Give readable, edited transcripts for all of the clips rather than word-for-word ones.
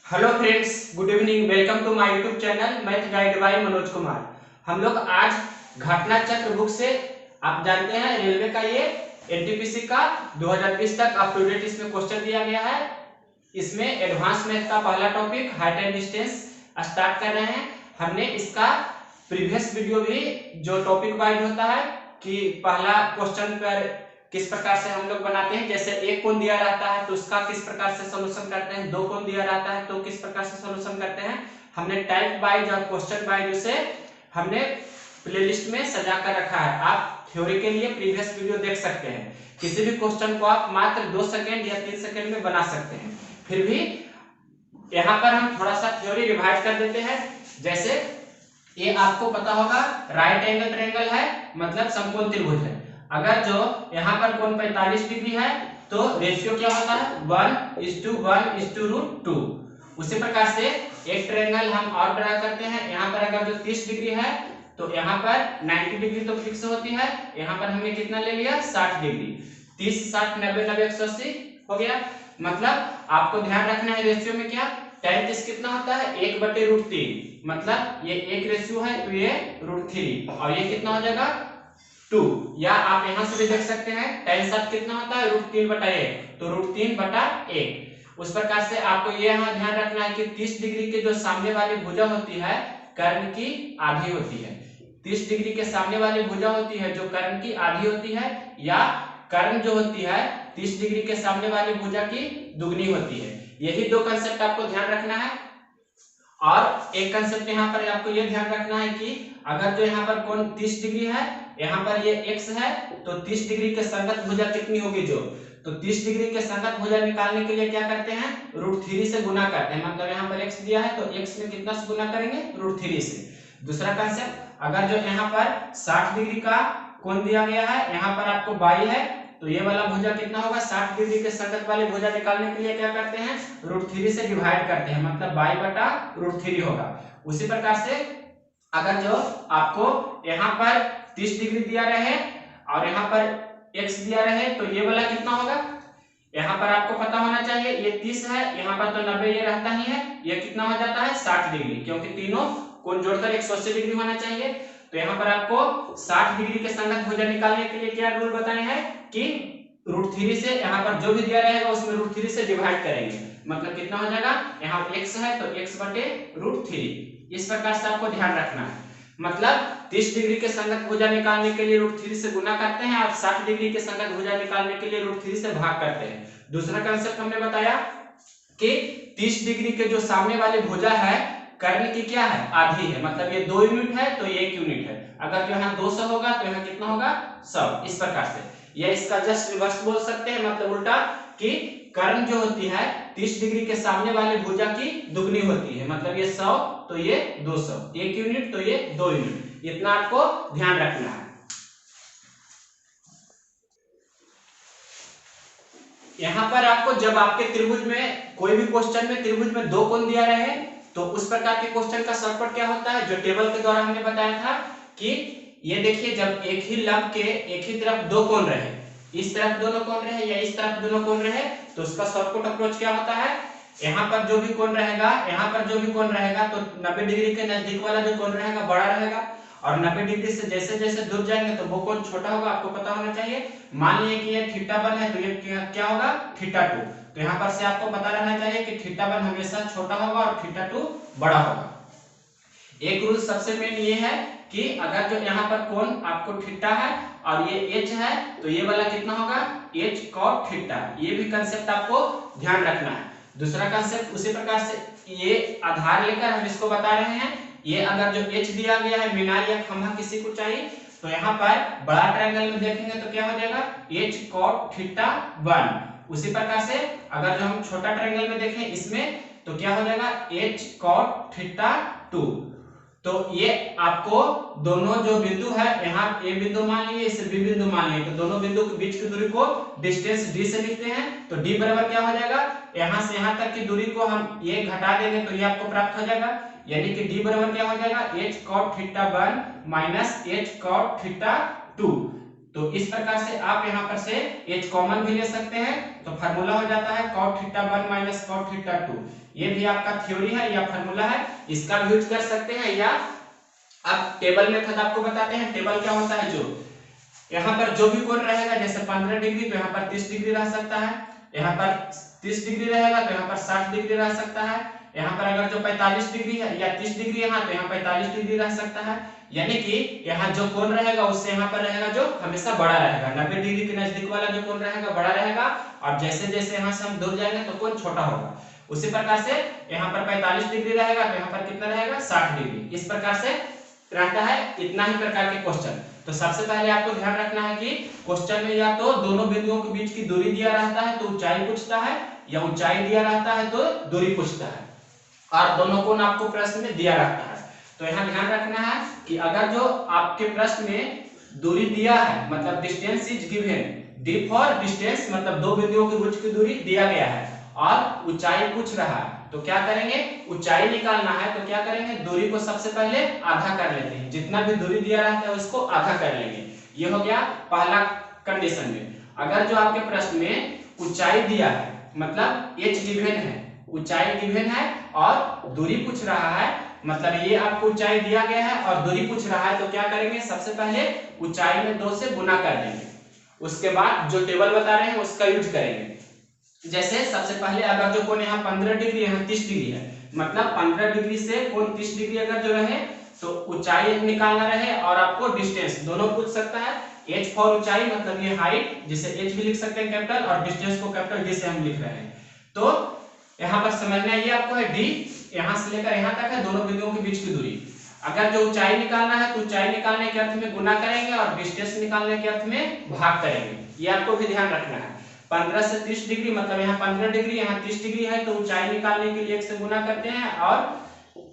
Hello friends, good evening. Welcome to my YouTube channel math guide by Manoj Kumar. हम लोग आज घटना चक्र बुक से, आप जानते हैं रेलवे का ये एनटीपीसी का 2020 तक अप टू डेट इसमें क्वेश्चन दिया गया है। इसमें एडवांस मैथ का पहला topic height and distance start कर रहे हैं। हमने इसका प्रीवियस वीडियो भी जो टॉपिक वाइज होता है कि पहला क्वेश्चन पर किस प्रकार से हम लोग बनाते हैं, जैसे एक कोण दिया रहता है तो उसका किस प्रकार से सॉल्यूशन करते हैं, दो कोण दिया रहता है तो किस प्रकार से सॉल्यूशन करते हैं, हमने टाइप वाइज और क्वेश्चन वाइज उसे हमने प्लेलिस्ट में सजा कर रखा है। आप थ्योरी के लिए प्रीवियस वीडियो देख सकते हैं। किसी भी क्वेश्चन को आप मात्र 2 सेकंड या 3 सेकंड में बना सकते हैं। फिर भी यहाँ पर हम थोड़ा सा थ्योरी रिवाइज कर देते हैं। जैसे ये आपको पता होगा राइट एंगल ट्रायंगल है, मतलब समकोण त्रिभुज है। अगर जो यहाँ पर कोण 45 डिग्री है तो रेशियो क्या होता है 1:1:√2। उसी प्रकार से एक ट्रायंगल हम और ड्रा करते हैं। यहाँ पर अगर जो 30 डिग्री है तो यहाँ पर 90 डिग्री तो फिक्स होती है। यहाँ पर हमने कितना ले लिया 60 डिग्री। 30 60 90 90 180 हो गया। मतलब आपको ध्यान रखना है रेशियो में क्या tan 30 कितना होता है 1/√3। मतलब ये एक रेशियो है तो ये √3 और ये कितना हो जाएगा 2। या आप यहां से भी देख सकते हैं tan 60 कितना होता है √3/1 तो √3/1। उस प्रकार से आपको ये यहाँ ध्यान रखना है कि 30 डिग्री के जो सामने वाली भुजा होती है कर्ण की आधी होती है। 30 डिग्री के सामने वाली भुजा होती है जो कर्ण की आधी होती है, या कर्ण जो होती है 30 डिग्री के सामने वाली भुजा की दुगनी होती है। यही दो कंसेप्ट आपको ध्यान रखना है। और एक कंसेप्ट यहाँ पर आपको ये ध्यान रखना है कि अगर जो यहाँ पर कोण 30 डिग्री है, यहाँ पर ये x है तो 30 डिग्री के संगत भुजा कितनी होगी जो, तो 30 डिग्री के संगत भुजा निकालने के लिए क्या करते हैं √3 से गुना करते हैं। मतलब यहाँ पर x दिया है तो x में कितना से गुना करेंगे √3 से। दूसरा कंसेप्ट, अगर जो यहाँ पर 60 डिग्री का कोण दिया गया है, यहाँ पर आपको y है तो ये वाला भुजा कितना होगा 60 डिग्री के संगत वाले भुजा निकालने के लिए क्या करते हैं √3 से डिवाइड करते हैं, मतलब y/√3 होगा। उसी प्रकार से अगर जो आपको यहाँ पर 30 डिग्री दिया रहे और यहाँ पर x दिया रहे तो ये वाला कितना होगा, यहाँ पर आपको पता होना चाहिए ये 30 है, यहाँ पर तो 90 ये रहता ही है, ये कितना हो जाता है 60 डिग्री, क्योंकि तीनों कोण जोड़कर 180 डिग्री होना चाहिए। तो यहाँ पर आपको 60 डिग्री के संगत भुजा निकालने के लिए क्या रूल बताए हैं कि √3 से यहाँ पर जो भी दिया रहेगा उसमें √3 से डिवाइड करेंगे। मतलब कितना हो जाएगा, यहाँ x है तो x/√3। इस प्रकार से आपको ध्यान रखना है। मतलब 30 डिग्री के संगत भुजा निकालने के लिए √3 से गुना करते हैं और 60 डिग्री के संगत भुजा निकालने के लिए √3 से भाग करते हैं। दूसरा कंसेप्ट हमने बताया कि 30 डिग्री के जो सामने वाली भुजा है कर्ण की क्या है आधी है, मतलब ये 2 यूनिट है तो ये 1 यूनिट है। अगर यहाँ 200 होगा तो यहाँ कितना होगा 100। इस प्रकार से या इसका जस्ट रिवर्स बोल सकते हैं, मतलब उल्टा कि कर्ण जो होती है 30 डिग्री के सामने वाले भुजा की दुगनी होती है। मतलब ये 100 तो ये 200, 1 यूनिट तो ये 2 यूनिट। इतना आपको ध्यान रखना है। यहाँ पर आपको जब आपके त्रिभुज में कोई भी क्वेश्चन में त्रिभुज में 2 कोण दिया रहे तो उस प्रकार के क्वेश्चन का शॉर्टकट क्या होता है, जो टेबल के द्वारा हमने बताया था कि ये देखिए जब एक ही लंब के एक ही तरफ 2 कोण रहे, इस तरफ दोनों कोण रहे या इस तरफ दोनों कोण रहे, तो उसका शॉर्टकट अप्रोच क्या होता है, यहाँ पर जो भी कोण रहेगा, यहाँ पर जो भी कोण रहेगा तो 90 डिग्री के नजदीक वाला जो कोण रहेगा बड़ा रहेगा और 90 डिग्री से जैसे जैसे दूर जाएंगे तो वो कोण छोटा होगा। आपको पता होना चाहिए। मान लीजिए कि ये θ1 है तो ये क्या होगा θ2। तो यहाँ पर से आपको पता रहना चाहिए कि θ1 हमेशा छोटा होगा और θ2 बड़ा होगा। एक रूल सबसे मेन ये है कि अगर जो यहाँ पर कोण आपको थीटा है और ये h है तो ये वाला कितना होगा h cot थीटा। ये भी कंसेप्ट आपको ध्यान रखना है। दूसरा कंसेप्ट उसी प्रकार से ये आधार लेकर हम इसको बता रहे हैं। ये अगर जो h दिया गया है मीनार या खंभा किसी को चाहिए तो यहाँ पर बड़ा ट्रायंगल में देखेंगे तो क्या हो जाएगा h cot θ1। उसी प्रकार से अगर जो हम छोटा ट्रायंगल में देखें इसमें तो क्या हो जाएगा h cot θ2। तो ये आपको दोनों जो बिंदु है, यहाँ ए बिंदु मान लिए इसे बी बिंदु मान लिए, तो दोनों बिंदु के बीच की दूरी को डिस्टेंस d से लिखते हैं। तो d बराबर क्या हो जाएगा, यहाँ से यहाँ तक की दूरी को हम ये घटा देंगे तो ये आपको प्राप्त हो जाएगा। यानी कि d बराबर क्या हो जाएगा h cot θ1 minus h cot θ2। तो इस प्रकार से आप यहाँ पर से h कॉमन भी ले सकते हैं, तो फार्मूला हो जाता है cot theta 1 minus cot theta 2। ये भी आपका थ्योरी है या फार्मूला है, इसका भी यूज कर सकते हैं, या आप टेबल मेथड आपको बताते हैं। टेबल क्या होता है, जो यहाँ पर जो भी कोण रहेगा, जैसे 15 डिग्री तो यहाँ पर 30 डिग्री रह सकता है, यहाँ पर 30 डिग्री रहेगा तो यहाँ पर 60 डिग्री रह सकता है, यहाँ पर अगर जो 45 डिग्री है या 30 डिग्री यहाँ तो यहाँ 45 डिग्री रह सकता है। यानी कि यहाँ जो कोण रहेगा उससे यहाँ पर रहेगा जो हमेशा बड़ा रहेगा, 90 डिग्री के नजदीक वाला जो कोण रहेगा बड़ा रहेगा, और जैसे जैसे यहाँ से हम दूर जाएंगे तो कोण छोटा होगा। उसी प्रकार से यहाँ पर 45 डिग्री रहेगा तो यहाँ पर कितना रहेगा, 60 डिग्री। इस प्रकार से रहता है इतना ही प्रकार के क्वेश्चन। तो सबसे पहले आपको ध्यान रखना है कि क्वेश्चन में या तो दोनों बिंदुओं के बीच की दूरी दिया रहता है तो ऊंचाई पूछता है, या ऊंचाई दिया रहता है तो दूरी पूछता है, और दोनों कोण आपको प्रश्न में दिया रहता है। तो यहाँ ध्यान रखना है कि अगर जो आपके प्रश्न में दूरी दिया है, मतलब distance is given, D for distance मतलब दो बिंदुओं के बीच की दूरी दिया गया है, और ऊंचाई पूछ रहा है, तो क्या करेंगे, ऊंचाई निकालना है तो क्या करेंगे, दूरी को सबसे पहले आधा कर लेते हैं, जितना भी दूरी दिया रहता है उसको आधा कर लेंगे। ये हो गया पहला कंडीशन में। अगर जो आपके प्रश्न में ऊंचाई दिया है, मतलब h गिवन है, ऊंचाई गिवन है और दूरी पूछ रहा है, मतलब ये आपको ऊंचाई दिया गया है और दूरी पूछ रहा है, तो क्या करेंगे, सबसे पहले ऊंचाई में 2 से गुना कर देंगे, उसके बाद जो टेबल बता रहे हैं उसका यूज करेंगे। जैसे सबसे पहले अगर जो कोण यहाँ 15 डिग्री यहाँ 30 डिग्री है, मतलब 15 डिग्री से कोण 30 डिग्री अगर जो रहे तो ऊंचाई निकालना रहे और आपको डिस्टेंस दोनों पूछ सकता है। h फॉर ऊंचाई मतलब ये हाइट, जिसे h भी लिख सकते हैं कैपिटल, और डिस्टेंस को कैपिटल डी से हम लिख रहे हैं। तो यहाँ पर समझना ये आपको है d, यहाँ से लेकर यहाँ तक है दोनों बिंदुओं के बीच की दूरी। अगर जो ऊंचाई निकालना है तो ऊंचाई निकालने के अर्थ में गुना करेंगे और डिस्टेंस निकालने के अर्थ में भाग करेंगे। ये आपको भी ध्यान रखना है। 15 से 30 डिग्री मतलब यहाँ 15 डिग्री यहाँ 30 डिग्री है, तो ऊंचाई निकालने के लिए 1 से गुना करते हैं और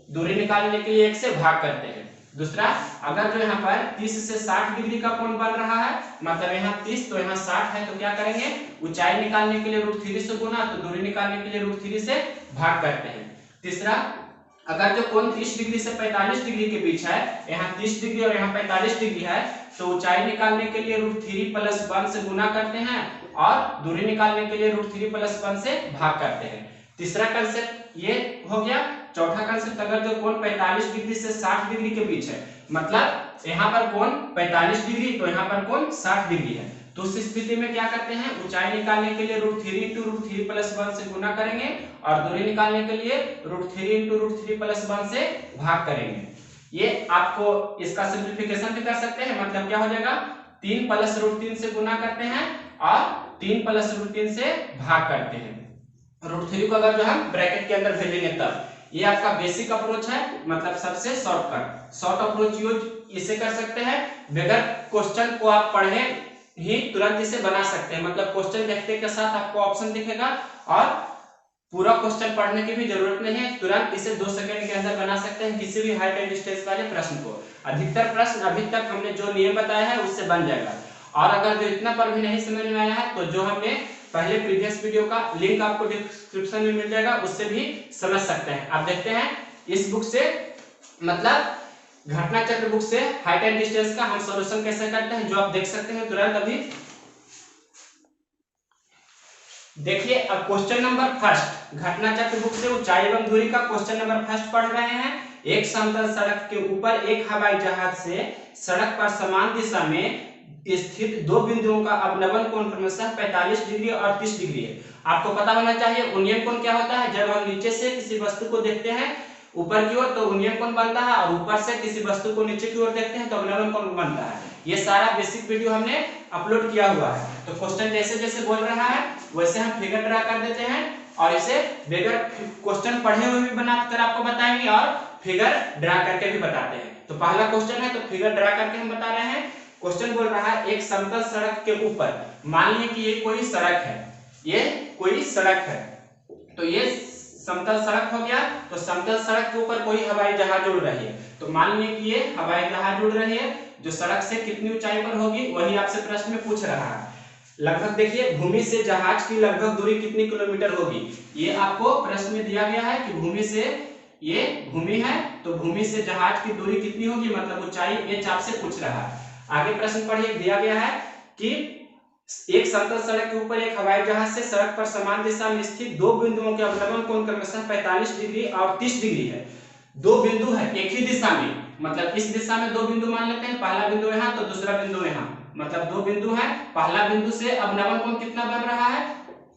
दूरी निकालने के लिए 1 से भाग करते हैं। दूसरा, अगर जो यहाँ पर 30 से 60 डिग्री का कोण बन रहा है, मतलब यहाँ 30 तो यहाँ 60 है, तो क्या करेंगे, ऊंचाई निकालने के लिए √3 से गुना, तो दूरी निकालने के लिए √3 से भाग करते हैं। तीसरा, अगर जो कोण 30 डिग्री से 45 डिग्री के बीच है, यहाँ 30 डिग्री और यहाँ 45 डिग्री है, तो ऊंचाई निकालने के लिए √3 + 1 से गुना करते हैं और दूरी निकालने के लिए √3 + 1 से भाग करते हैं। तीसरा कंसेप्ट ये हो गया। चौथा कंसेप्ट, अगर जो कोण 45 डिग्री से 60 डिग्री के बीच है, मतलब यहाँ पर कोण 45 डिग्री तो यहाँ पर कोण 60 डिग्री है, तो उस स्थिति में क्या करते हैं, ऊंचाई निकालने के लिए √3 × √3 + 1 से गुना करेंगे और दूरी निकालने के लिए √3 × √3 + 1 से भाग करेंगे। ये आपको इसका सिंप्लीफिकेशन भी कर सकते हैं, मतलब क्या हो जाएगा, 3 + √3 से गुना करते हैं और 3 + √3 से भाग करते हैं। √3 को अगर जो हम ब्रैकेट के अंदर भेजेंगे तब, ये आपका बेसिक अप्रोच है, मतलब सबसे शॉर्ट अप्रोच यूज इसे कर सकते हैं। बगैर क्वेश्चन को आप पढ़े ही तुरंत इसे बना सकते हैं, मतलब क्वेश्चन देखते के साथ आपको ऑप्शन दिखेगा और पूरा क्वेश्चन पढ़ने की भी जरूरत नहीं है, तुरंत इसे 2 सेकंड के अंदर बना सकते हैं किसी भी हाइट एंड डिस्टेंस वाले प्रश्न को। अधिकतर प्रश्न अभी तक हमने जो नियम बताया है उससे बन जाएगा। और अगर जो इतना पर भी नहीं समझ में आया है तो जो हमने पहले प्रीवियस वीडियो का लिंक आपको डिस्क्रिप्शन में मिल जाएगा, उससे भी समझ सकते हैं। आप देखते हैं इस बुक से, मतलब घटना चक्र बुक से हाइट एंड डिस्टेंस का हम सॉल्यूशन कैसे करते हैं, जो आप देख सकते हैं तुरंत अभी। देखिए अब क्वेश्चन नंबर फर्स्ट, घटना चक्र बुक से ऊंचाई एवं दूरी का क्वेश्चन नंबर फर्स्ट पढ़ रहे हैं। एक समतल सड़क के ऊपर एक हवाई जहाज से सड़क पर समान दिशा में स्थित दो बिंदुओं का अवनमन कोण क्रमशः 45 डिग्री और 30 डिग्री है। आपको पता होना चाहिए उन्नयन कोण क्या होता है। जब हम नीचे से किसी वस्तु को देखते हैं ऊपर की ओर तो उन्नयन कोण बनता है, और ऊपर से किसी वस्तु को नीचे की ओर देखते हैं तो अवनमन कोण बनता है। ये सारा बेसिक वीडियो हमने अपलोड किया हुआ है। तो क्वेश्चन जैसे जैसे बोल रहा है वैसे हम फिगर ड्रा कर देते हैं और इसे बगैर क्वेश्चन पढ़े हुए भी बनाकर आपको बताएंगे और फिगर ड्रा करके भी बताते हैं। तो पहला क्वेश्चन है तो फिगर ड्रा करके हम बता रहे हैं। क्वेश्चन बोल रहा है एक समतल सड़क के ऊपर, मान लीजिए कि ये कोई सड़क है, ये कोई सड़क है, तो ये समतल सड़क हो गया। तो समतल सड़क के ऊपर कोई हवाई जहाज उड़ रही है, तो मान लीजिए कि ये हवाई जहाज उड़ रही है जो सड़क से कितनी ऊंचाई पर होगी वही आपसे प्रश्न में पूछ रहा है। लगभग देखिए भूमि से जहाज की लगभग दूरी कितनी किलोमीटर होगी, ये आपको प्रश्न में दिया गया है कि भूमि से, ये भूमि है तो भूमि से जहाज की दूरी कितनी होगी, मतलब ऊंचाई h आपसे पूछ रहा है। आगे प्रश्न पढ़िए, दिया गया है कि एक समतल सड़क के ऊपर एक हवाई जहाज से सड़क पर समान दिशा में स्थित दो बिंदुओं के अवलंबन कोण क्रमशः 45 डिग्री और 30 डिग्री है। दो बिंदु है एक ही दिशा में, मतलब इस दिशा में दो बिंदु मान लेते हैं, पहला बिंदु यहाँ तो दूसरा बिंदु यहाँ, मतलब दो बिंदु है। पहला बिंदु से अवलंबन कोण कितना बन रहा है,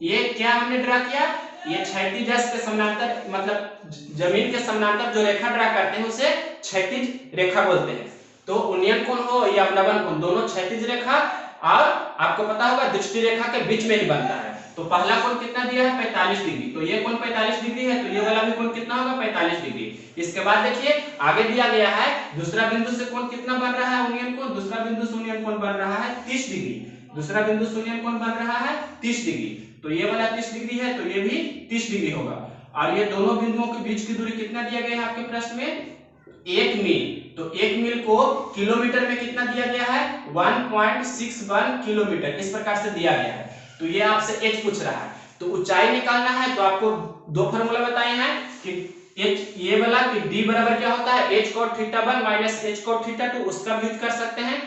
ये क्या हमने ड्रा किया, ये क्षैतिज अक्ष के समानांतर, मतलब जमीन के समानांतर जो रेखा ड्रा करते हैं उसे क्षैतिज रेखा बोलते हैं। तो उन्नयन कोण हो या अवलंबन कोण, दोनों क्षैतिज रेखा और आपको पता होगा दृष्टि रेखा के बीच में ही बनता है। तो पहला कोण कितना दिया है 45 डिग्री, तो ये कोण 45 डिग्री है, तो ये वाला भी कोण कितना होगा 45 डिग्री। इसके बाद देखिए आगे दिया गया है दूसरा बिंदु से कोण कितना बन रहा है उन्नयन कोण, दूसरा बिंदु से उन्नयन कोण बन रहा है 30 डिग्री, दूसरा बिंदु से उन्नयन कोण बन रहा है 30 डिग्री। तो ये वाला 30 डिग्री है, तो ये भी 30 डिग्री होगा। और ये दोनों बिंदुओं के बीच की दूरी कितना दिया गया है आपके प्रश्न में, 1 मील। तो 1 मील को किलोमीटर में कितना दिया गया है 1.61 किलोमीटर, इस प्रकार से दिया गया है। तो ये आपसे h पूछ रहा है, तो ऊंचाई निकालना है तो आपको दो फार्मूला बताए हैं कि h ये वाला कि d बराबर क्या होता है h cot theta 1 minus h cot theta 2, उसका भी यूज कर सकते हैं।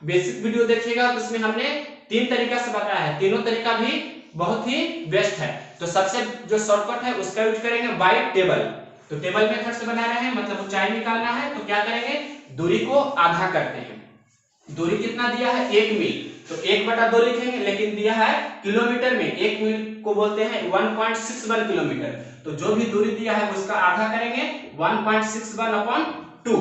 बेसिक वीडियो देखिएगा तो उसमें हमने 3 तरीका से बताया है, तीनों तरीका भी बहुत ही बेस्ट है। तो सबसे जो शॉर्टकट है उसका यूज करेंगे बाय टेबल। तो टेबल मेथड से बना रहे हैं, मतलब ऊंचाई निकालना है तो क्या करेंगे, दूरी को आधा करते हैं। दूरी कितना दिया है 1 मील, तो 1/2 लिखेंगे, लेकिन दिया है किलोमीटर में, 1 मील को बोलते हैं 1.61 किलोमीटर। तो जो भी दूरी दिया है उसका आधा करेंगे 1.61/2।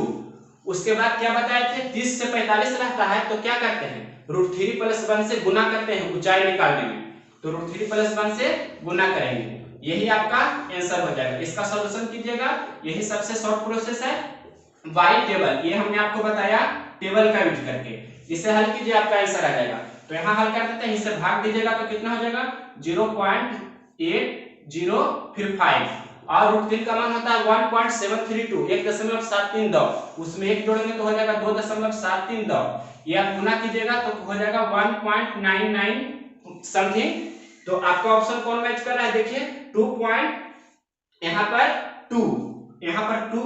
उसके बाद क्या बताए थे 30 से 45 रहता है, तो क्या करते हैं √3 + 1 से गुना करते हैं ऊंचाई निकालने में। तो √3 + 1 से गुना करेंगे, यही आपका आंसर हो जाएगा। इसका सॉल्यूशन कीजिएगा, यही सबसे शॉर्ट प्रोसेस है बाय टेबल। ये हमने आपको बताया टेबल का यूज करके, इसे हल कीजिए आपका आंसर आ जाएगा। तो यहाँ हल कर देते हैं, इसे भाग दीजिएगा तो कितना हो जाएगा 0.805, और √3 का मान होता है 1.732, 1.732, उसमें एक जोड़ेंगे तो हो जाएगा 2.732। ये आप गुना कीजिएगा तो हो जाएगा 1.99 समथिंग। तो आपका ऑप्शन कौन मैच कर रहा है, देखिए 2 यहाँ पर 2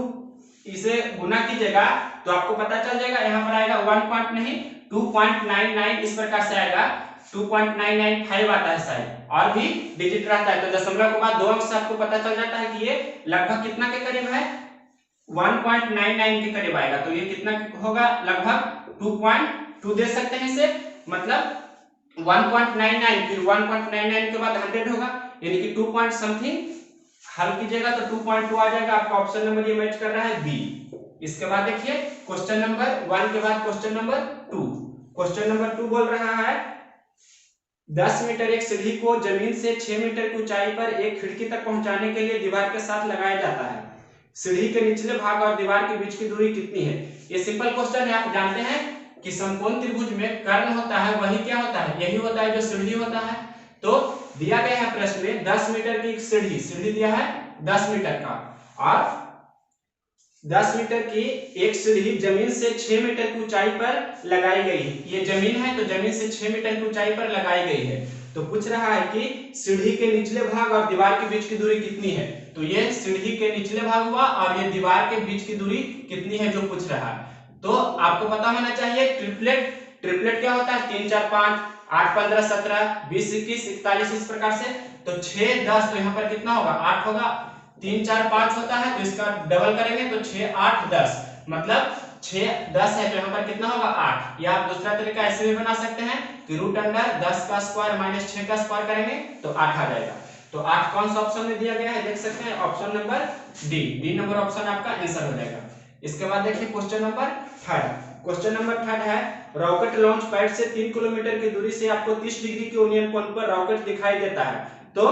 इसे गुना कीजिएगा तो आपको पता चल जाएगा, यहाँ पर आएगा 1 पॉइंट नहीं 2.99, इस प्रकार से आएगा 2.995 आता है शायद, और भी डिजिट रहता है। तो दशमलव के बाद 2 अंक से आपको पता चल जाता है कि ये लगभग कितना के करीब है 1.99 के करीब आएगा। तो ये कितना होगा लगभग 2.2 दे सकते हैं इसे, मतलब 1.99 फिर 1.99 के बाद 100 होगा, यानी कि 2 पॉइंट समथिंग। हल कीजिएगा तो 2.2 आ जाएगा। आपका ऑप्शन नंबर ये मैच कर रहा है बी। इसके बाद देखिए क्वेश्चन नंबर 1 के बाद क्वेश्चन नंबर 2। क्वेश्चन नंबर 2 बोल रहा है 10 मीटर एक सीढ़ी को जमीन से 6 मीटर की ऊंचाई पर एक खिड़की तक पहुंचाने के लिए दीवार के साथ लगाया जाता है। सीढ़ी के निचले भाग और दीवार के बीच की दूरी कितनी है। ये सिंपल क्वेश्चन है। आप जानते हैं कि समकोण त्रिभुज में कर्ण होता है, वही क्या होता है, यही होता है जो सीढ़ी होता है। तो दिया गया है प्रश्न में 10 मीटर की सीढ़ी दिया है 10 मीटर का, और 10 मीटर की एक सीढ़ी जमीन से 6 मीटर की ऊंचाई पर लगाई गई है। ये जमीन है तो जमीन से 6 मीटर की ऊंचाई पर लगाई गई है। तो पूछ रहा है कि सीढ़ी के निचले भाग और दीवार के बीच की दूरी कितनी है। तो ये सीढ़ी के निचले भाग हुआ और ये दीवार के बीच की दूरी कितनी है जो पूछ रहा है। तो आपको पता होना चाहिए ट्रिपलेट क्या होता है 3 4 5 8 15 17 20 21 41 इस प्रकार से। तो 6 10 तो यहाँ पर कितना होगा 8 होगा, 3 4 5 होता है तो इसका डबल करेंगे तो 6 8 10, मतलब 6 10 है तो यहाँ पर कितना होगा 8। या आप दूसरा तरीका ऐसे भी बना सकते हैं कि √10 का स्क्वायर माइनस 6 का स्क्वायर करेंगे तो 8 आ जाएगा। तो 8 कौन सा ऑप्शन में दिया गया है देख सकते हैं, option number D number option आपका आंसर हो जाएगा। इसके बाद देखिए क्वेश्चन नंबर 3। क्वेश्चन नंबर 3 है रॉकेट लॉन्च पैड से 3 किलोमीटर की दूरी से आपको 30 डिग्री के उन्नयन कोण पर रॉकेट दिखाई देता है। तो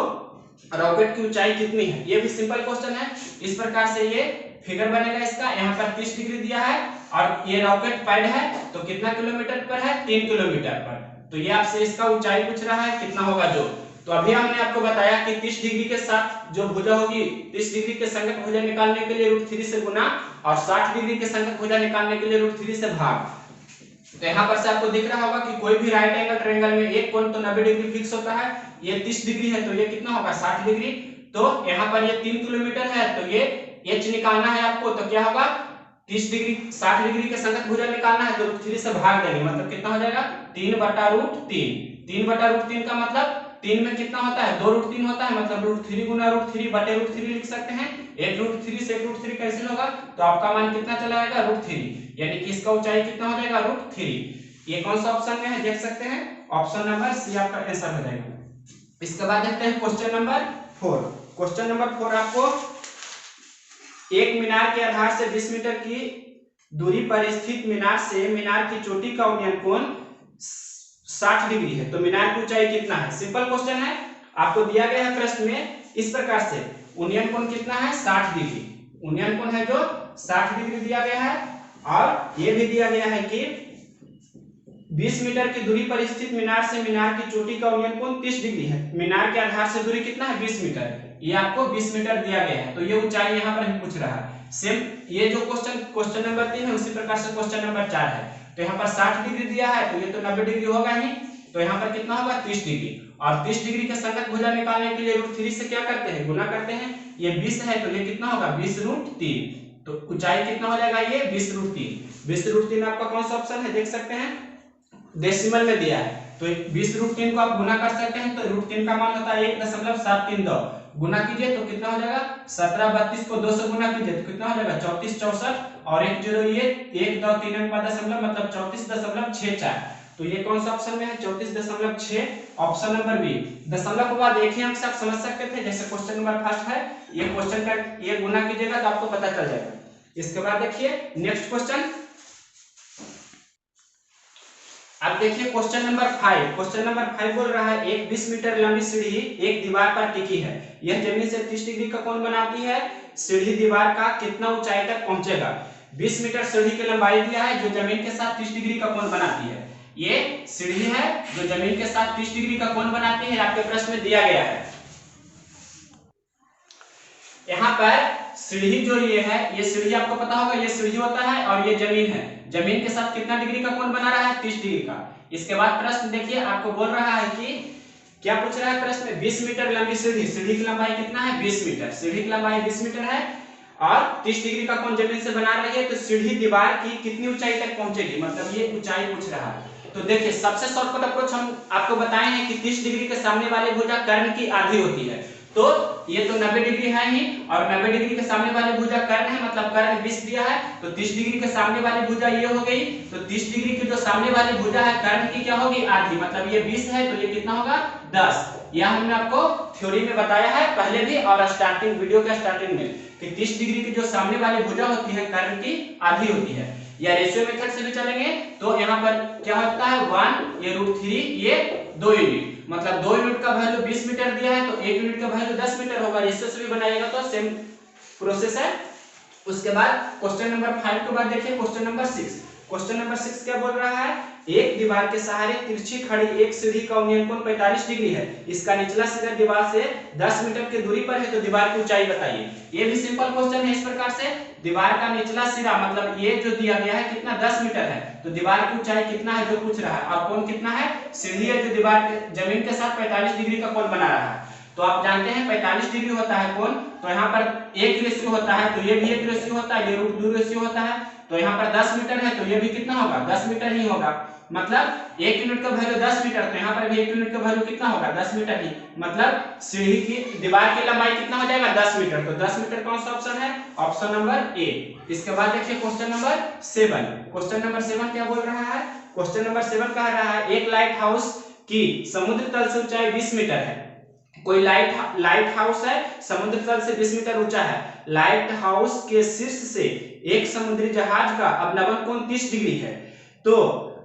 रॉकेट की ऊंचाई कितनी है। ये भी सिंपल क्वेश्चन है। इस प्रकार से ये फिगर बनेगा इसका, यहाँ पर 30 डिग्री दिया है और ये रॉकेट पैड है तो कितना किलोमीटर पर है 3 किलोमीटर पर। तो ये आपसे इसका ऊंचाई पूछ रहा है कितना होगा जो। तो अभी हमने आपको बताया कि 30 डिग्री के साथ जो भुजा होगी 30 डिग्री के संगत भुजा निकालने के लिए √3 से गुना और 60 डिग्री के संगत भुजा निकालने के लिए √3 से भाग। तो यहाँ पर से आपको दिख रहा होगा कि कोई भी राइट एंगल ट्रायंगल में एक कोण तो 90 डिग्री फिक्स होता है। ये 30 डिग्री है तो ये कितना होगा 60 डिग्री। तो यहाँ पर ये 3 किलोमीटर है तो ये h निकालना है आपको, तो क्या होगा 30 डिग्री 60 डिग्री के संगत भुजा निकालना है तो √3 से भाग देंगे, मतलब कितना हो जाएगा 3/√3। 3/√3 का मतलब 3 में कितना होता है 2√3 होता है, मतलब √3 गुना √3 बटे √3 लिख सकते हैं। एक √3 से एक √3 कैंसिल होगा तो आपका मान कितना चला आएगा √3, यानी कि इसका ऊंचाई कितना हो जाएगा √3। ये कौन सा ऑप्शन में है देख सकते हैं, ऑप्शन नंबर सी आपका आंसर हो जाएगा। इसके बाद देखते हैं क्वेश्चन नंबर 4। क्वेश्चन नंबर 4 आपको एक मीनार के आधार से 20 मीटर की दूरी पर स्थित मीनार से मीनार की चोटी का उन्नयन कोण 60 डिग्री है, तो मीनार की ऊंचाई कितना है। सिंपल क्वेश्चन है, आपको दिया गया है प्रश्न में इस प्रकार से, उन्नयन कोण कितना है 60 डिग्री, उन्नयन कोण है जो 60 डिग्री दिया गया है, और ये भी दिया गया है कि 20 मीटर की दूरी पर स्थित मीनार से मीनार की चोटी का उन्नयन कोण 30 डिग्री है। मीनार के आधार से दूरी कितना है 20 मीटर, ये आपको 20 मीटर दिया गया है, तो ये ऊंचाई यहाँ पर हम पूछ रहा है। सेम ये जो क्वेश्चन नंबर 3 है उसी प्रकार से क्वेश्चन नंबर 4 है, तो यहाँ पर 60 डिग्री दिया है तो ये तो 90 डिग्री होगा ही, तो यहाँ पर कितना होगा 30 डिग्री, और 30 डिग्री के संगत भुजा निकालने के लिए √3 से क्या करते हैं गुना करते हैं। ये 20 है तो ये कितना होगा 20√3, तो ऊंचाई कितना हो जाएगा ये 20√3। 20√3 आपका कौन सा ऑप्शन है देख सकते हैं, डेसिमल में दिया है, तो 20√3 को आप गुना कर सकते हैं, तो √3 का मान होता है 1.732, गुना कीजिए तो कितना हो जाएगा 1732 को 2 से गुना कीजिए तो कितना हो जाएगा 3464, और 1 0 ये 1 2 3 अंक का दशमलव मतलब 34.64, तो ये कौन सा ऑप्शन में है 34.6, ऑप्शन नंबर बी। दशमलव के बाद एक ही अंक से आप समझ सकते थे, जैसे क्वेश्चन नंबर फर्स्ट है, ये क्वेश्चन का ये गुना कीजिएगा तो आपको पता चल जाएगा। इसके बाद देखिए नेक्स्ट क्वेश्चन, अब देखिए क्वेश्चन नंबर 5। क्वेश्चन नंबर 5 बोल रहा है एक 20 मीटर लंबी सीढ़ी एक दीवार पर टिकी है, यह जमीन से 30 डिग्री का कोण बनाती है, सीढ़ी दीवार का कितना ऊंचाई तक पहुंचेगा। 20 मीटर सीढ़ी की लंबाई दिया है जो जमीन के साथ 30 डिग्री का कोण बनाती है, ये सीढ़ी है जो जमीन के साथ 30 डिग्री का कोण बनाती है, आपके प्रश्न में दिया गया है। यहाँ पर सीढ़ी जो ये है, ये सीढ़ी आपको पता होगा ये सीढ़ी होता है और ये जमीन है, जमीन के साथ कितना डिग्री का कोण बना रहा है 30 डिग्री का। इसके बाद प्रश्न देखिए आपको बोल रहा है कि क्या पूछ रहा है प्रश्न में 20 मीटर लंबी सीढ़ी, सीढ़ी की लंबाई कितना है 20 मीटर, सीढ़ी की लंबाई 20 मीटर है और 30 डिग्री का कोण जमीन से बना रही है, तो सीढ़ी दीवार की कितनी ऊंचाई तक पहुंचेगी, मतलब ये ऊंचाई पूछ रहा है। तो देखिए सबसे शॉर्टकट अप्रोच हम आपको बताए हैं कि 30 डिग्री के सामने वाले भुजा कर्ण की आधी होती है, तो ये तो 90 डिग्री है ही, और 90 डिग्री के सामने वाले भुजा कर्ण है, मतलब कर्ण 20 दिया है, तो 30 डिग्री के सामने वाली भुजा ये हो गई, तो 30 डिग्री की जो सामने वाली भुजा है कर्ण की क्या होगी आधी, मतलब ये 20 है तो ये कितना होगा 10। यह हमने आपको थ्योरी में बताया है पहले भी और स्टार्टिंग वीडियो के स्टार्टिंग में कि 30 डिग्री की जो सामने वाली भुजा होती है कर्ण की आधी होती है। या रेशियो मेथड से भी चलेंगे तो यहाँ पर क्या होता है 1 ये √3 ये 2 यूनिट, मतलब 2 यूनिट का वैल्यू 20 मीटर दिया है तो 1 यूनिट का वैल्यू 10 मीटर होगा, रेशियो से भी बनाइएगा तो सेम प्रोसेस है। उसके बाद क्वेश्चन नंबर 5 के बाद देखिए क्वेश्चन नंबर 6। क्वेश्चन नंबर 6 क्या बोल रहा है, एक दीवार के सहारे तिरछी खड़ी एक सीढ़ी का उन्नयन कोण 45 डिग्री है, इसका निचला सिरा दीवार से 10 मीटर की दूरी पर है, तो दीवार की ऊंचाई बताइए। ये भी सिंपल क्वेश्चन है इस प्रकार से, दीवार का निचला सिरा मतलब ये जो दिया गया है कितना 10 मीटर है, तो दीवार की ऊंचाई कितना है जो पूछ रहा है, और कोण कितना है सीढ़ी है जो दीवार जमीन के साथ 45 डिग्री का कोण बना रहा है। तो आप जानते हैं 45 डिग्री होता है कोण, तो यहाँ पर 1 रेशियो होता है, तो ये भी 1 रेशियो होता है, ये √2 रेशियो होता है, तो यहाँ पर 10 मीटर है तो ये भी कितना होगा 10 मीटर ही होगा, मतलब 1 यूनिट का वैल्यू 10 मीटर, तो यहाँ पर भी 1 यूनिट का वैल्यू कितना होगा 10 मीटर ही, मतलब सीढ़ी की दीवार की लंबाई कितना हो जाएगा 10 मीटर, तो 10 मीटर कौन सा ऑप्शन है ऑप्शन नंबर ए। इसके बाद देखिए क्वेश्चन नंबर 7। क्वेश्चन नंबर 7 क्या बोल रहा है, क्वेश्चन नंबर 7 कह रहा है एक लाइट हाउस की समुद्र तल से ऊंचाई 20 मीटर है, कोई लाइट हाउस है समुद्र तल से 20 मीटर ऊंचा है, लाइट हाउस के शीर्ष से एक समुद्री जहाज का अवनमन कोण 30 डिग्री है, तो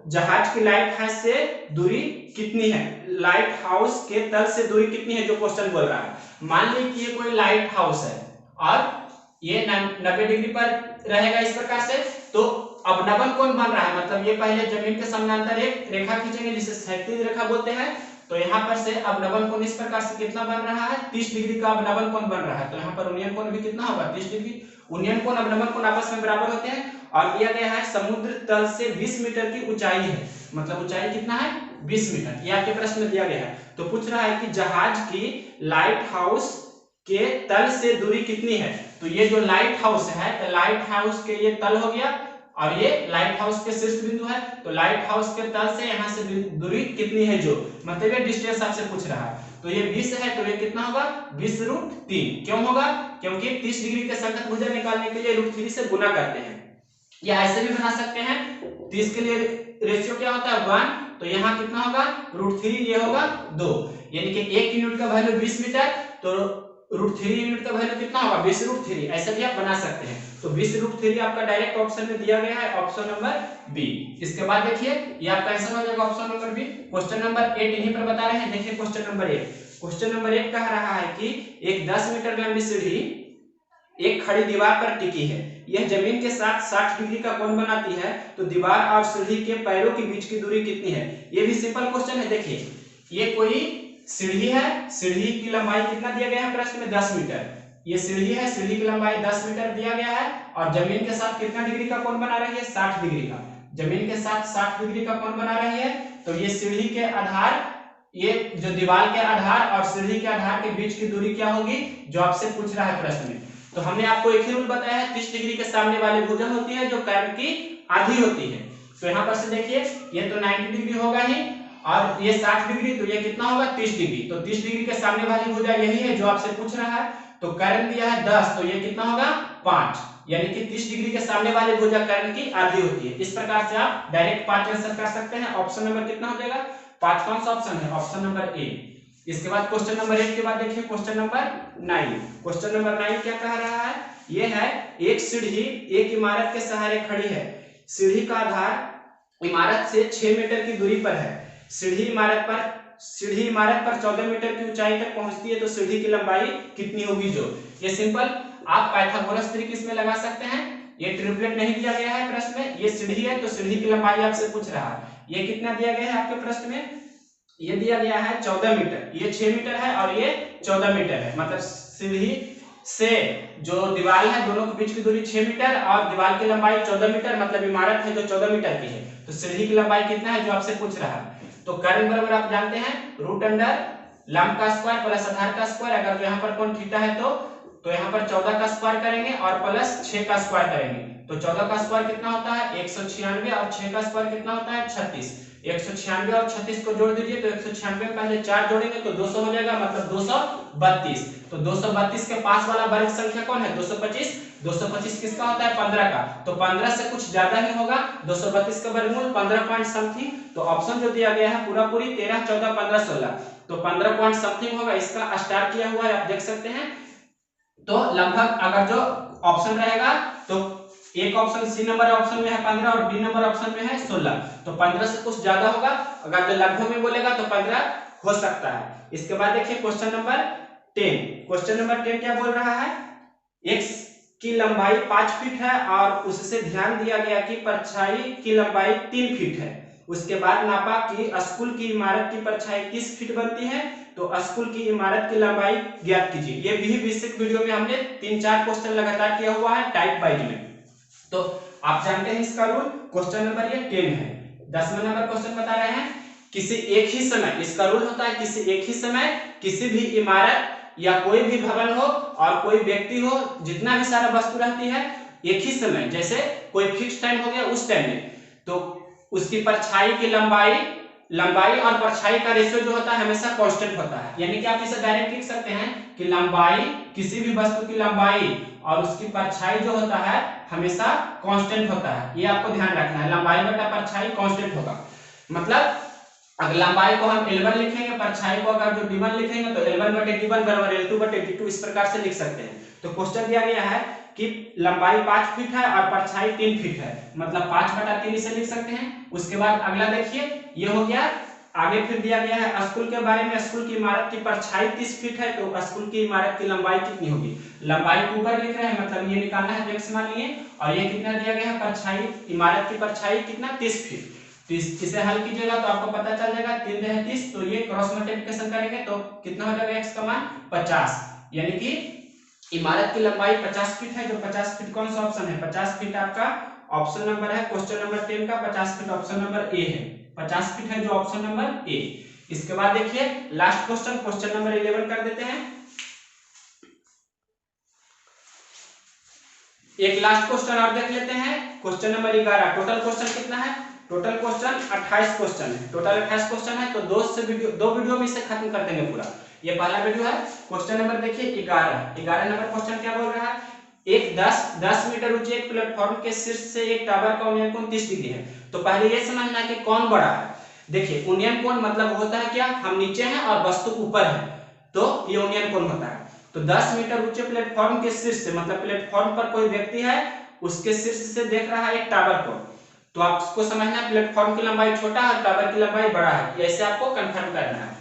जहाज की लाइट हाउस से दूरी कितनी है, लाइट हाउस के तल से दूरी कितनी है जो क्वेश्चन बोल रहा है। मान लीजिए कि ये कोई लाइट हाउस है और ये 90 डिग्री पर रहेगा इस प्रकार से, तो अवनमन कोण बन रहा है, मतलब ये पहले जमीन के समानांतर एक रेखा खींचेंगे जिसे क्षैतिज रेखा बोलते हैं, तो यहाँ पर से अवनमन कोण इस प्रकार से कितना बन रहा है 30 डिग्री का अवनमन कोण बन रहा है, तो यहाँ पर उन्नयन कोण भी कितना होगा 30 डिग्री। उन्नयन कोण अवनमन कोण आपस में बराबर होते हैं, और दिया गया है समुद्र तल से 20 मीटर की ऊंचाई है, मतलब ऊंचाई कितना है 20 मीटर, ये आपके प्रश्न में दिया गया है। तो पूछ रहा है कि जहाज की लाइट हाउस के तल से दूरी कितनी है। तो ये जो लाइट हाउस है, तो लाइट हाउस के ये तल हो गया और ये लाइट हाउस के शीर्ष बिंदु है। तो लाइट हाउस के तल से यहाँ से दूरी कितनी है, जो मतलब ये डिस्टेंस आपसे पूछ रहा है। तो ये 20 है, तो ये कितना होगा 20√3। क्यों होगा, क्योंकि 30 डिग्री के संगत भुजा निकालने के लिए √3 से गुना करते हैं। या ऐसे भी बना सकते हैं, 30 के लिए रेशियो क्या होता है 1, तो यहाँ कितना होगा √3, ये होगा 2, यानी कि 1 यूनिट का वैल्यू 20 मीटर, तो √3 यूनिट का वैल्यू कितना होगा 20√3। ऐसा भी आप बना सकते हैं। तो 20√3 आपका डायरेक्ट ऑप्शन में दिया गया है, ऑप्शन नंबर बी। इसके बाद देखिए ये आपका आंसर हो जाएगा option number B. Question number 8 यहीं पर बता रहे हैं, देखिए क्वेश्चन नंबर 8। क्वेश्चन नंबर 8 कह रहा है कि एक 10 मीटर लंबी सीढ़ी एक खड़ी दीवार पर टिकी है, यह जमीन के साथ 60 डिग्री का कोण बनाती है, तो दीवार और सीढ़ी के पैरों के बीच की दूरी कितनी है। ये भी सिंपल क्वेश्चन है। देखिए ये कोई सीढ़ी है, सीढ़ी की लंबाई कितना दिया गया है प्रश्न में 10 मीटर। ये सीढ़ी है, सीढ़ी की लंबाई 10 मीटर दिया गया है और जमीन के साथ कितना डिग्री का कोण बना रही है 60 डिग्री का। जमीन के साथ 60 डिग्री का कोण बना रही है। तो ये सीढ़ी के आधार, ये जो दीवार के आधार और सीढ़ी के आधार के बीच की दूरी क्या होगी, जो आपसे पूछ रहा है प्रश्न में। तो हमने आपको एक ही रूल बताया है, 30 डिग्री के सामने वाली भुजा होती है जो कर्व की आधी होती है। तो यहाँ पर से देखिए ये तो 90 डिग्री होगा ही और ये 60 डिग्री, तो ये कितना होगा 30 डिग्री। तो 30 डिग्री के सामने वाली भुजा यही है जो आपसे पूछ रहा है। तो कर्व दिया है 10, तो ये कितना होगा 5, यानी कि 30 डिग्री के सामने वाली भुजा कर्व की आधी होती है। इस प्रकार से आप डायरेक्ट 5 आंसर कर सकते हैं। ऑप्शन नंबर कितना हो जाएगा 5, कौन सा ऑप्शन है, ऑप्शन नंबर ए। इसके बाद क्वेश्चन नंबर 8 के बाद देखिए क्वेश्चन नंबर 9। क्वेश्चन नंबर 9 क्या कह रहा है, ये है एक सीढ़ी एक इमारत के सहारे खड़ी है, सीढ़ी का आधार इमारत से 6 मीटर की दूरी पर है, सीढ़ी इमारत पर 14 मीटर की ऊंचाई तक पहुंचती है, तो सीढ़ी की लंबाई कितनी होगी। जो ये सिंपल आप पाइथागोरस तरीके इसमें लगा सकते हैं। ये ट्रिपलेट नहीं दिया गया है प्रश्न में, ये सीढ़ी है तो सीढ़ी की लंबाई आपसे पूछ रहा है। ये कितना दिया गया है आपके प्रश्न में, ये दिया गया है 14 मीटर, ये 6 मीटर है और ये 14 मीटर है। मतलब सीढ़ी से जो दीवार है दोनों के बीच की दूरी 6 मीटर और दीवार की लंबाई 14 मीटर, मतलब इमारत है जो 14 मीटर की है। तो सीढ़ी की लंबाई कितना है जो आपसे पूछ रहा है। तो कर्ण बराबर आप जानते हैं √अंडर लंब का स्क्वायर प्लस आधार का स्क्वायर। अगर यहाँ पर कोण थीटा है तो यहाँ पर 14 का स्क्वायर करेंगे और प्लस 6 का स्क्वायर करेंगे। तो 14 का स्क्वायर कितना होता है 196 और 6 का स्क्वायर कितना होता है 36। 196 और 36 को जोड़ दीजिए, तो 196 में पहले 4 जोड़ेंगे तो 200 हो जाएगा, मतलब 232। तो 232 के पास वाला वर्ग संख्या कौन है 225। 225 किसका होता है 15 का, तो 15 से कुछ ज्यादा ही होगा। 232 का वर्गमूल 15 पॉइंट समथिंग। तो ऑप्शन जो दिया गया है पूरा पूरी 13, 14, 15, 16, तो 15 पॉइंट समथिंग होगा। इसका स्टार किया हुआ है आप देख सकते हैं। तो लगभग अगर जो ऑप्शन रहेगा तो एक ऑप्शन सी नंबर ऑप्शन में है 15 और डी नंबर ऑप्शन में है 16, तो 15 से कुछ ज्यादा होगा। अगर जो लगभग में बोलेगा तो 15 हो सकता है। इसके बाद देखिए क्वेश्चन नंबर 10। क्वेश्चन नंबर 10 क्या बोल रहा है, x की लंबाई 5 फीट है और उससे ध्यान दिया गया कि परछाई की लंबाई 3 फीट है। उसके बाद नापा कि स्कूल की इमारत की परछाई 30 फीट बनती है, तो स्कूल की इमारत की लंबाई ज्ञात कीजिए। ये भी बेसिक वीडियो में हमने 3-4 क्वेश्चन लगातार किया हुआ है टाइप वाइज में, तो आप जानते हैं इसका रूल। क्वेश्चन नंबर ये 10 है। 10वां नंबर क्वेश्चन बता रहे हैं, किसी एक ही समय, इसका रूल होता है किसी एक ही समय किसी भी इमारत या कोई भी भवन हो और कोई व्यक्ति हो, जितना भी सारा वस्तु रहती है एक ही समय, जैसे कोई फिक्स टाइम हो गया उस टाइम में, तो उसकी परछाई की लंबाई और परछाई का रेशियो जो होता है हमेशा कांस्टेंट होता है। यानी कि आप इसे डायरेक्ट लिख सकते हैं कि लंबाई, किसी भी वस्तु की लंबाई और उसकी परछाई जो होता है हमेशा कांस्टेंट होता है। ये आपको ध्यान रखना है, लंबाई बटा परछाई कांस्टेंट होगा। मतलब अगर लंबाई को हम L1 लिखेंगे, परछाई को अगर जो D1 लिखेंगे तो L1 बटे D1 बराबर L2 बटे D2, इस प्रकार से लिख सकते हैं। तो क्वेश्चन दिया गया है कि लंबाई 5 फीट है और परछाई 3 फीट है, मतलब 5 बटा 3 इसे लिख सकते हैं। उसके बाद अगला देखिए, ये हो गया। आगे फिर दिया गया है स्कूल के बारे में, स्कूल की इमारत की परछाई 30 फीट है, तो स्कूल की इमारत की लंबाई कितनी होगी। लंबाई को ऊपर लिख रहे हैं, मतलब ये निकालना है x मान लिए, और ये कितना दिया गया है परछाई, इमारत की परछाई कितना 30 फीट। तो इसे हल कीजिएगा तो आपको पता चल जाएगा 3 × 30, तो ये क्रॉस मल्टीप्लिकेशन करेंगे तो कितना हो जाएगा x का मान 50, यानी कि इमारत की लंबाई 50 फीट है। जो 50 फीट कौन सा ऑप्शन है, 50 फीट आपका ऑप्शन नंबर है क्वेश्चन नंबर 10 का, 50 फीट ऑप्शन नंबर ए है, 50 फीट है जो ऑप्शन नंबर ए। इसके बाद देखिए लास्ट क्वेश्चन, क्वेश्चन नंबर 11 कर देते हैं। एक लास्ट क्वेश्चन और देख लेते हैं, क्वेश्चन नंबर 11। टोटल क्वेश्चन कितना है? टोटल क्वेश्चन 28 क्वेश्चन है। टोटल 28 क्वेश्चन है तो दो वीडियो में इसे खत्म कर देंगे पूरा। ये पहला वीडियो है। क्वेश्चन नंबर देखिए 11 नंबर क्वेश्चन क्या बोल रहा है? एक 10 मीटर ऊंचे एक प्लेटफॉर्म के शीर्ष से एक टावर का उन्नयन कोण 30 डिग्री है। तो पहले ये समझना है कि कौन बड़ा है। देखिए उन्नयन कोण मतलब होता है क्या, हम नीचे हैं और वस्तु ऊपर है तो ये उन्नयन कोण होता है। तो 10 मीटर ऊंचे प्लेटफॉर्म के शीर्ष से मतलब प्लेटफॉर्म पर कोई व्यक्ति है, उसके शीर्ष से देख रहा है एक टावर को। तो आपको समझना है प्लेटफॉर्म की लंबाई छोटा है और टावर की लंबाई बड़ा है, ऐसे आपको कंफर्म करना है।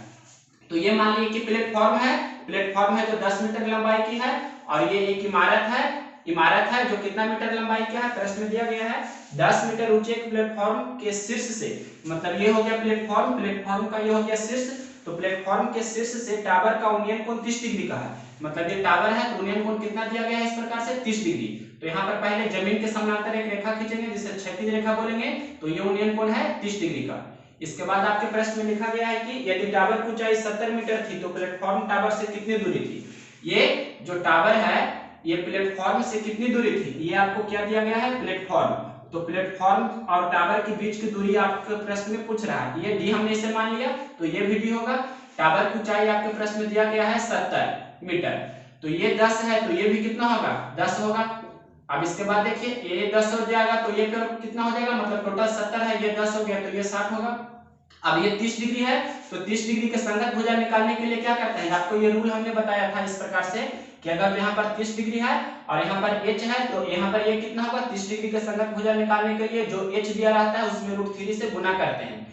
तो ये मान लीजिए कि प्लेटफॉर्म है जो 10 मीटर लंबाई की है और ये एक इमारत है जो कितना मीटर लंबाई की है, प्रश्न में दिया गया है 10 मीटर ऊंचे एक प्लेटफॉर्म के शीर्ष से, मतलब ये हो गया प्लेटफॉर्म का ये हो गया शीर्ष। तो प्लेटफॉर्म के शीर्ष से टावर का उन्नयन कोण 30 डिग्री का है, मतलब ये टावर है तो उन्नयन कोण कितना दिया गया है इस प्रकार से 30 डिग्री। तो यहाँ पर पहले जमीन के समानांतर एक रेखा खींचेंगे जिसे क्षैतिज रेखा बोलेंगे, तो ये उन्नयन कोण है 30 डिग्री का। इसके बाद आपके प्रश्न में लिखा गया है कि यदि टावर की ऊंचाई 70 मीटर थी तो प्लेटफॉर्म टावर से कितनी दूरी थी। ये जो टावर है ये प्लेटफॉर्म से कितनी दूरी थी, ये आपको क्या दिया गया है, प्लेटफॉर्म। तो प्लेटफॉर्म और टावर के बीच की दूरी आपके प्रश्न में पूछ रहा है, ये डी हमने इसे मान लिया तो ये भी डी होगा। टावर की ऊंचाई आपके प्रश्न में दिया गया है 70 मीटर, तो ये 10 है तो ये भी कितना होगा, 10 होगा। अब इसके बाद देखिए ये 10 हो जाएगा तो ये कितना हो जाएगा, मतलब टोटल 70 है, ये 10 हो गया तो ये 60 होगा। अब ये 30 डिग्री है तो 30 डिग्री के संगत भुजा निकालने के लिए क्या करते हैं, आपको ये रूल हमने बताया था इस प्रकार से कि अगर यहाँ पर 30 डिग्री है और यहाँ पर h है तो यहाँ पर ये कितना होगा, 30 डिग्री के संगत भुजा निकालने के लिए जो h दिया रहता है उसमें √3 से गुना करते हैं।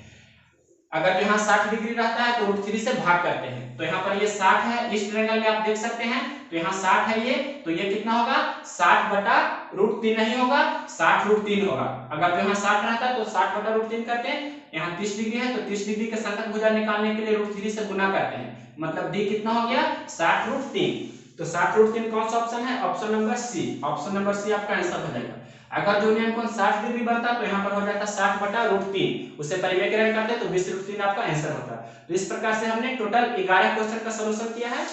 अगर यहाँ 60 डिग्री रहता है तो √3 से भाग करते हैं। तो यहाँ पर ये 60 है, इस ट्रायंगल में आप देख सकते हैं तो यहाँ 60 है ये, तो ये कितना होगा 60 बटा √3 नहीं होगा 60 √3 होगा। अगर यहाँ 60 रहता है तो 60 बटा √3 करते हैं, यहाँ 30 डिग्री है तो 30 डिग्री के संगत भुजा निकालने के लिए √3 से गुना करते हैं, मतलब डी कितना हो गया 60 √3। तो 60 √3 कौन सा ऑप्शन है, option number C. Option number C आपका आंसर हो जाएगा। अगर जो उन्नयन कोण 60 डिग्री बनता तो यहाँ पर हो जाता 60 बटा √3, उसे परिव्यय करते तो 20 √3 आपका आंसर होता। तो इस प्रकार से हमने टोटल 11 क्वेश्चन का सॉल्यूशन किया है।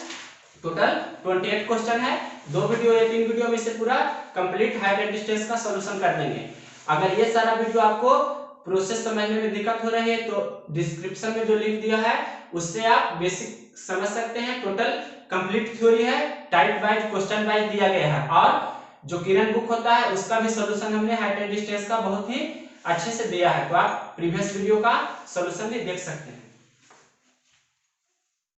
टोटल 28 क्वेश्चन है, 2 वीडियो या 3 वीडियो में से पूरा कंप्लीट हाइट एंड डिस्टेंस का सॉल्यूशन कर देंगे। अगर ये सारा वीडियो आपको प्रोसेस समझने में दिक्कत हो रही है तो डिस्क्रिप्शन में जो लिंक दिया है उससे आप बेसिक समझ सकते हैं। टोटल कंप्लीट थ्योरी है, टाइप वाइज क्वेश्चन वाइज दिया गया है और जो किरण बुक होता है उसका भी सॉल्यूशन हमने हाइट एंड डिस्टेंस का बहुत ही अच्छे से दिया है, तो आप प्रीवियस वीडियो का सॉल्यूशन भी देख सकते हैं।